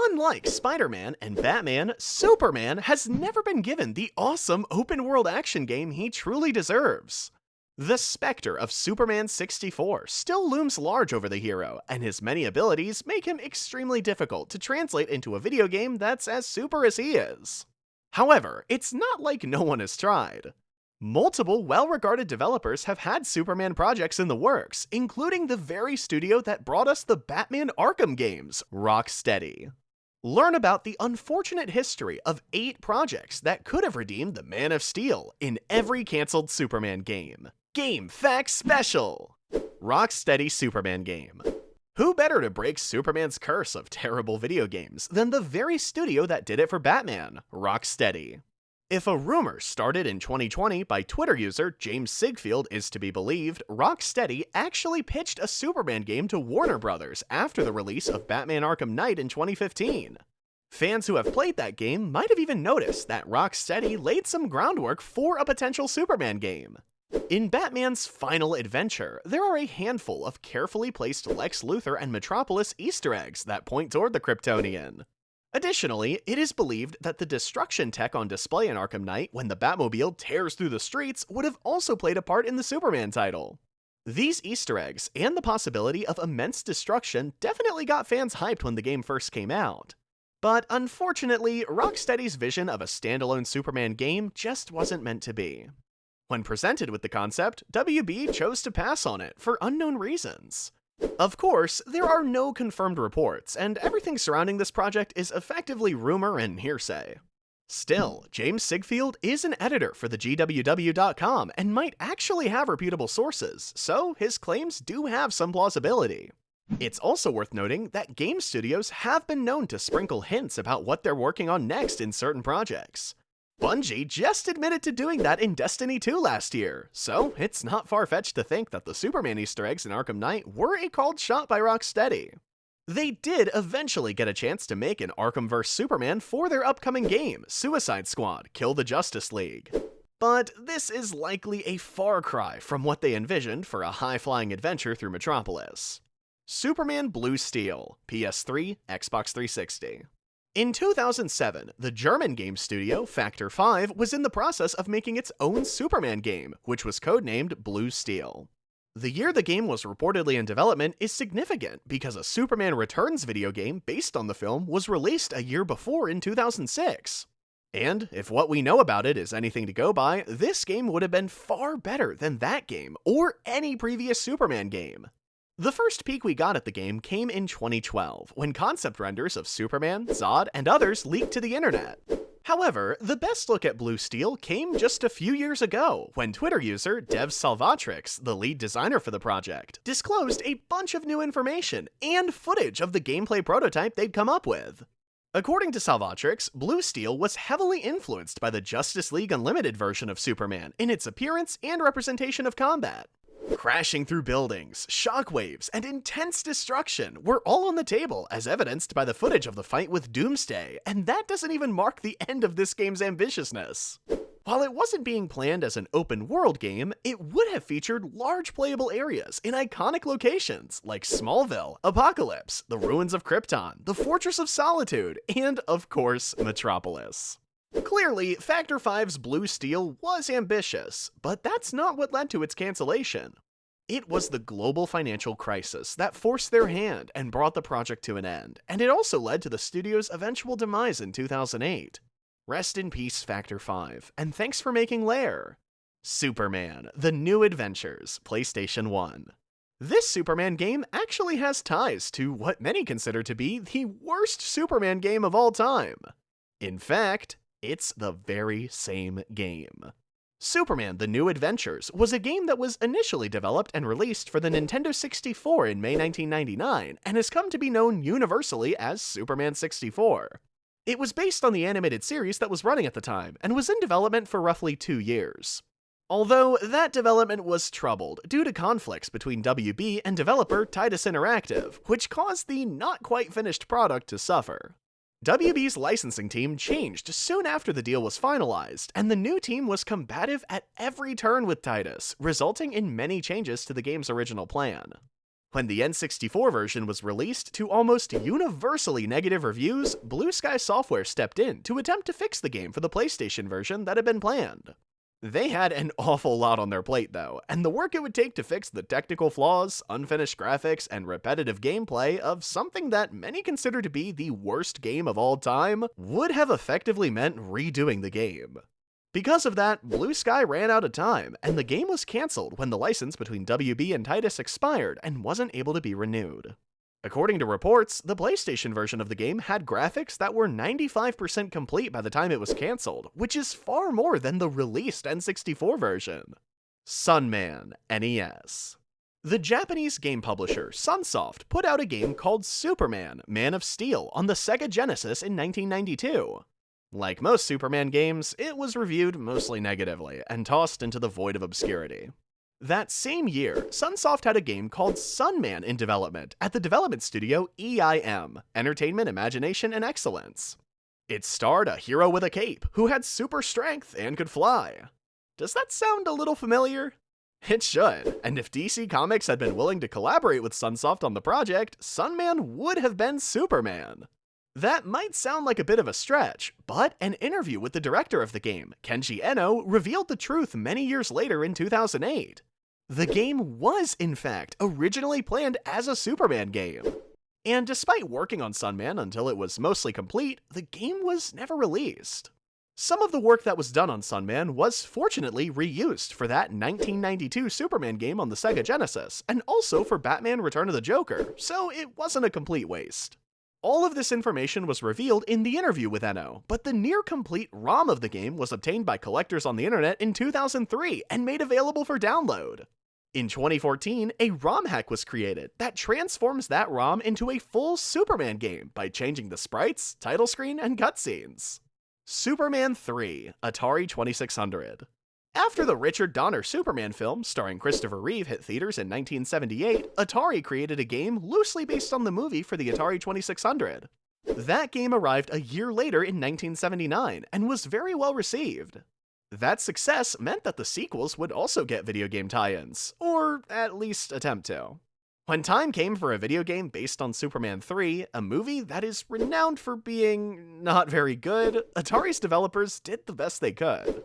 Unlike Spider-Man and Batman, Superman has never been given the awesome open-world action game he truly deserves. The specter of Superman 64 still looms large over the hero, and his many abilities make him extremely difficult to translate into a video game that's as super as he is. However, it's not like no one has tried. Multiple well-regarded developers have had Superman projects in the works, including the very studio that brought us the Batman Arkham games, Rocksteady. Learn about the unfortunate history of 8 projects that could have redeemed the Man of Steel in every cancelled Superman game. Game Facts Special! Rocksteady Superman Game. Who better to break Superman's curse of terrible video games than the very studio that did it for Batman, Rocksteady? If a rumor started in 2020 by Twitter user James Sigfield is to be believed, Rocksteady actually pitched a Superman game to Warner Bros. After the release of Batman Arkham Knight in 2015. Fans who have played that game might have even noticed that Rocksteady laid some groundwork for a potential Superman game. In Batman's final adventure, there are a handful of carefully placed Lex Luthor and Metropolis Easter eggs that point toward the Kryptonian. Additionally, it is believed that the destruction tech on display in Arkham Knight when the Batmobile tears through the streets would have also played a part in the Superman title. These Easter eggs, and the possibility of immense destruction, definitely got fans hyped when the game first came out. But unfortunately, Rocksteady's vision of a standalone Superman game just wasn't meant to be. When presented with the concept, WB chose to pass on it for unknown reasons. Of course, there are no confirmed reports, and everything surrounding this project is effectively rumor and hearsay. Still, James Sigfield is an editor for the GWW.com and might actually have reputable sources, so his claims do have some plausibility. It's also worth noting that game studios have been known to sprinkle hints about what they're working on next in certain projects. Bungie just admitted to doing that in Destiny 2 last year, so it's not far-fetched to think that the Superman Easter eggs in Arkham Knight were a called shot by Rocksteady. They did eventually get a chance to make an Arkham vs. Superman for their upcoming game, Suicide Squad: Kill the Justice League. But this is likely a far cry from what they envisioned for a high-flying adventure through Metropolis. Superman Blue Steel, PS3, Xbox 360. In 2007, the German game studio Factor 5 was in the process of making its own Superman game, which was codenamed Blue Steel. The year the game was reportedly in development is significant because a Superman Returns video game based on the film was released a year before in 2006. And if what we know about it is anything to go by, this game would have been far better than that game or any previous Superman game. The first peek we got at the game came in 2012, when concept renders of Superman, Zod, and others leaked to the internet. However, the best look at Blue Steel came just a few years ago, when Twitter user Dev Salvatrix, the lead designer for the project, disclosed a bunch of new information and footage of the gameplay prototype they'd come up with. According to Salvatrix, Blue Steel was heavily influenced by the Justice League Unlimited version of Superman in its appearance and representation of combat. Crashing through buildings, shockwaves, and intense destruction were all on the table as evidenced by the footage of the fight with Doomsday, and that doesn't even mark the end of this game's ambitiousness. While it wasn't being planned as an open-world game, it would have featured large playable areas in iconic locations like Smallville, Apocalypse, the ruins of Krypton, the Fortress of Solitude, and, of course, Metropolis. Clearly, Factor 5's Blue Steel was ambitious, but that's not what led to its cancellation. It was the global financial crisis that forced their hand and brought the project to an end, and it also led to the studio's eventual demise in 2008. Rest in peace, Factor 5, and thanks for making Lair. Superman: The New Adventures, PlayStation 1. This Superman game actually has ties to what many consider to be the worst Superman game of all time. In fact, it's the very same game. Superman: The New Adventures was a game that was initially developed and released for the Nintendo 64 in May 1999, and has come to be known universally as Superman 64. It was based on the animated series that was running at the time, and was in development for roughly 2 years. Although that development was troubled due to conflicts between WB and developer Titus Interactive, which caused the not-quite-finished product to suffer. WB's licensing team changed soon after the deal was finalized, and the new team was combative at every turn with Titus, resulting in many changes to the game's original plan. When the N64 version was released to almost universally negative reviews, Blue Sky Software stepped in to attempt to fix the game for the PlayStation version that had been planned. They had an awful lot on their plate though, and the work it would take to fix the technical flaws, unfinished graphics, and repetitive gameplay of something that many consider to be the worst game of all time would have effectively meant redoing the game. Because of that, Blue Sky ran out of time, and the game was cancelled when the license between WB and Titus expired and wasn't able to be renewed. According to reports, the PlayStation version of the game had graphics that were 95% complete by the time it was cancelled, which is far more than the released N64 version. Sunman, NES. The Japanese game publisher Sunsoft put out a game called Superman, Man of Steel on the Sega Genesis in 1992. Like most Superman games, it was reviewed mostly negatively and tossed into the void of obscurity. That same year, Sunsoft had a game called Sunman in development at the development studio EIM, Entertainment, Imagination, and Excellence. It starred a hero with a cape who had super strength and could fly. Does that sound a little familiar? It should, and if DC Comics had been willing to collaborate with Sunsoft on the project, Sunman would have been Superman. That might sound like a bit of a stretch, but an interview with the director of the game, Kenji Eno, revealed the truth many years later in 2008. The game was, in fact, originally planned as a Superman game. And despite working on Sunman until it was mostly complete, the game was never released. Some of the work that was done on Sunman was fortunately reused for that 1992 Superman game on the Sega Genesis, and also for Batman Return of the Joker, so it wasn't a complete waste. All of this information was revealed in the interview with Eno, but the near-complete ROM of the game was obtained by collectors on the internet in 2003 and made available for download. In 2014, a ROM hack was created that transforms that ROM into a full Superman game by changing the sprites, title screen, and cutscenes. Superman 3, Atari 2600. After the Richard Donner Superman film starring Christopher Reeve hit theaters in 1978, Atari created a game loosely based on the movie for the Atari 2600. That game arrived a year later in 1979 and was very well received. That success meant that the sequels would also get video game tie-ins, or at least attempt to. When time came for a video game based on Superman 3, a movie that is renowned for being not very good, Atari's developers did the best they could.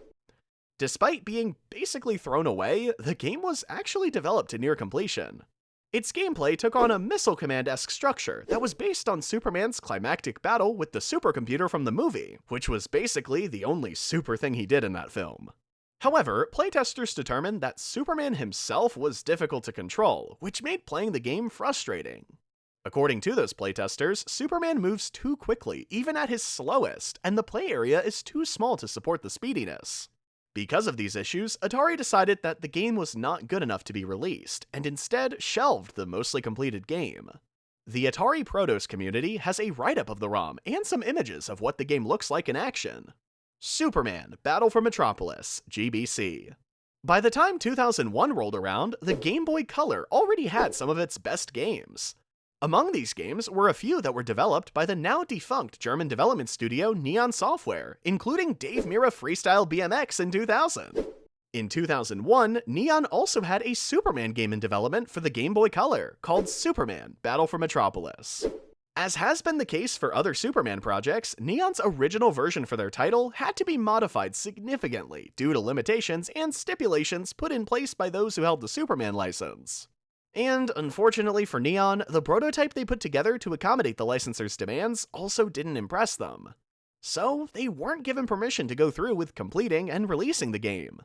Despite being basically thrown away, the game was actually developed to near completion. Its gameplay took on a Missile Command-esque structure that was based on Superman's climactic battle with the supercomputer from the movie, which was basically the only super thing he did in that film. However, playtesters determined that Superman himself was difficult to control, which made playing the game frustrating. According to those playtesters, Superman moves too quickly, even at his slowest, and the play area is too small to support the speediness. Because of these issues, Atari decided that the game was not good enough to be released, and instead shelved the mostly completed game. The Atari Protos community has a write-up of the ROM and some images of what the game looks like in action. Superman, Battle for Metropolis, GBC. By the time 2001 rolled around, the Game Boy Color already had some of its best games. Among these games were a few that were developed by the now-defunct German development studio Neon Software, including Dave Mirra Freestyle BMX in 2000. In 2001, Neon also had a Superman game in development for the Game Boy Color, called Superman, Battle for Metropolis. As has been the case for other Superman projects, Neon's original version for their title had to be modified significantly due to limitations and stipulations put in place by those who held the Superman license. And unfortunately for Neon, the prototype they put together to accommodate the licensor's demands also didn't impress them. So they weren't given permission to go through with completing and releasing the game.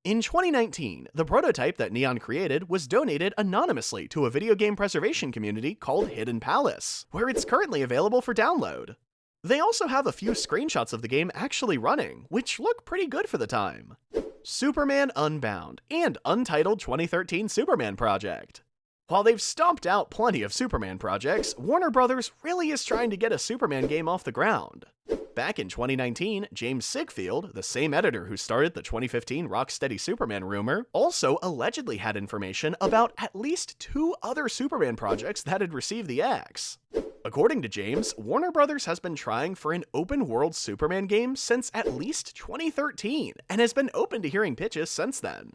In 2019, the prototype that Neon created was donated anonymously to a video game preservation community called Hidden Palace, where it's currently available for download. They also have a few screenshots of the game actually running, which look pretty good for the time. Superman Unbound and Untitled 2013 Superman Project. While they've stomped out plenty of Superman projects, Warner Bros. Really is trying to get a Superman game off the ground. Back in 2019, James Sigfield, the same editor who started the 2015 Rocksteady Superman rumor, also allegedly had information about at least 2 other Superman projects that had received the axe. According to James, Warner Bros. Has been trying for an open-world Superman game since at least 2013, and has been open to hearing pitches since then.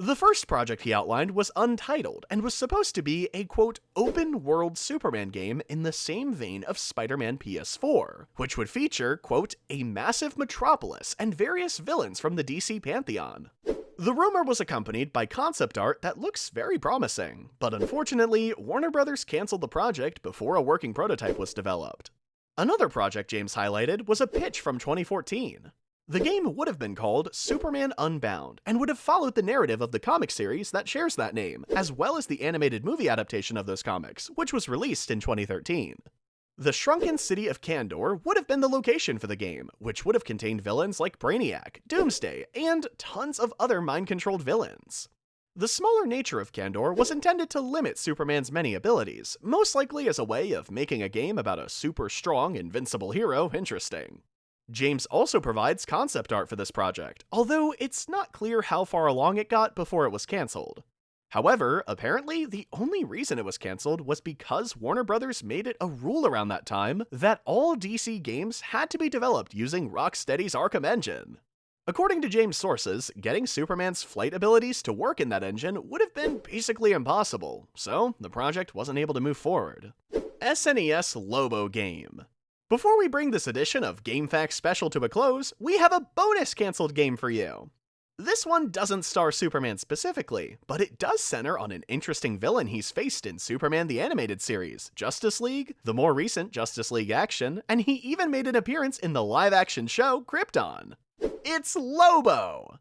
The first project he outlined was Untitled and was supposed to be a quote, open world Superman game in the same vein of Spider-Man PS4, which would feature, quote, a massive Metropolis and various villains from the DC Pantheon. The rumor was accompanied by concept art that looks very promising, but unfortunately, Warner Bros. Canceled the project before a working prototype was developed. Another project James highlighted was a pitch from 2014. The game would have been called Superman Unbound, and would have followed the narrative of the comic series that shares that name, as well as the animated movie adaptation of those comics, which was released in 2013. The shrunken city of Kandor would have been the location for the game, which would have contained villains like Brainiac, Doomsday, and tons of other mind-controlled villains. The smaller nature of Kandor was intended to limit Superman's many abilities, most likely as a way of making a game about a super strong, invincible hero interesting. James also provides concept art for this project, although it's not clear how far along it got before it was cancelled. However, apparently the only reason it was cancelled was because Warner Bros. Made it a rule around that time that all DC games had to be developed using Rocksteady's Arkham engine. According to James' sources, getting Superman's flight abilities to work in that engine would have been basically impossible, so the project wasn't able to move forward. SNES Lobo game. Before we bring this edition of GameFAQs Special to a close, we have a bonus cancelled game for you. This one doesn't star Superman specifically, but it does center on an interesting villain he's faced in Superman the Animated Series, Justice League, the more recent Justice League Action, and he even made an appearance in the live-action show Krypton. It's Lobo!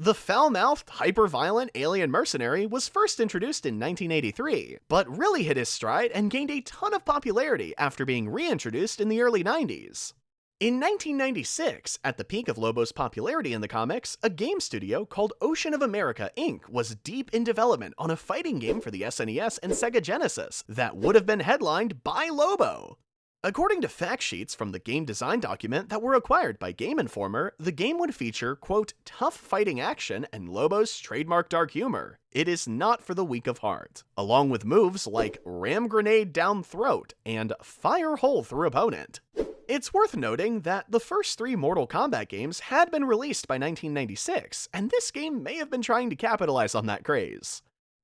The foul-mouthed, hyper-violent alien mercenary was first introduced in 1983, but really hit his stride and gained a ton of popularity after being reintroduced in the early 90s. In 1996, at the peak of Lobo's popularity in the comics, a game studio called Ocean of America Inc. was deep in development on a fighting game for the SNES and Sega Genesis that would have been headlined by Lobo. According to fact sheets from the game design document that were acquired by Game Informer, the game would feature, quote, tough fighting action and Lobo's trademark dark humor. It is not for the weak of heart, along with moves like ram grenade down throat and fire hole through opponent. It's worth noting that the first 3 Mortal Kombat games had been released by 1996, and this game may have been trying to capitalize on that craze.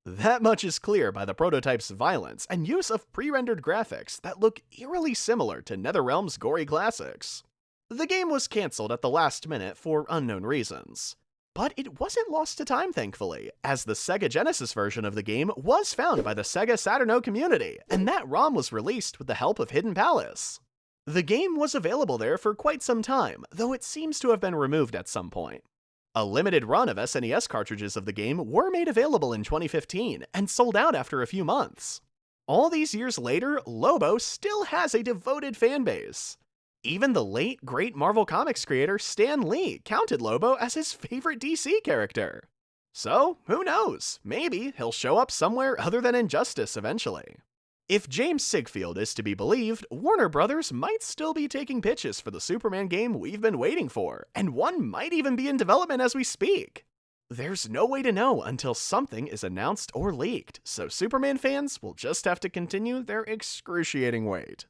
That much is clear by the prototype's violence and use of pre-rendered graphics that look eerily similar to NetherRealm's gory classics. The game was cancelled at the last minute for unknown reasons. But it wasn't lost to time, thankfully, as the Sega Genesis version of the game was found by the Sega Saturno community, and that ROM was released with the help of Hidden Palace. The game was available there for quite some time, though it seems to have been removed at some point. A limited run of SNES cartridges of the game were made available in 2015 and sold out after a few months. All these years later, Lobo still has a devoted fanbase. Even the late, great Marvel Comics creator Stan Lee counted Lobo as his favorite DC character. So, who knows, maybe he'll show up somewhere other than Injustice eventually. If James Sigfield is to be believed, Warner Bros. Might still be taking pitches for the Superman game we've been waiting for, and one might even be in development as we speak. There's no way to know until something is announced or leaked, so Superman fans will just have to continue their excruciating wait.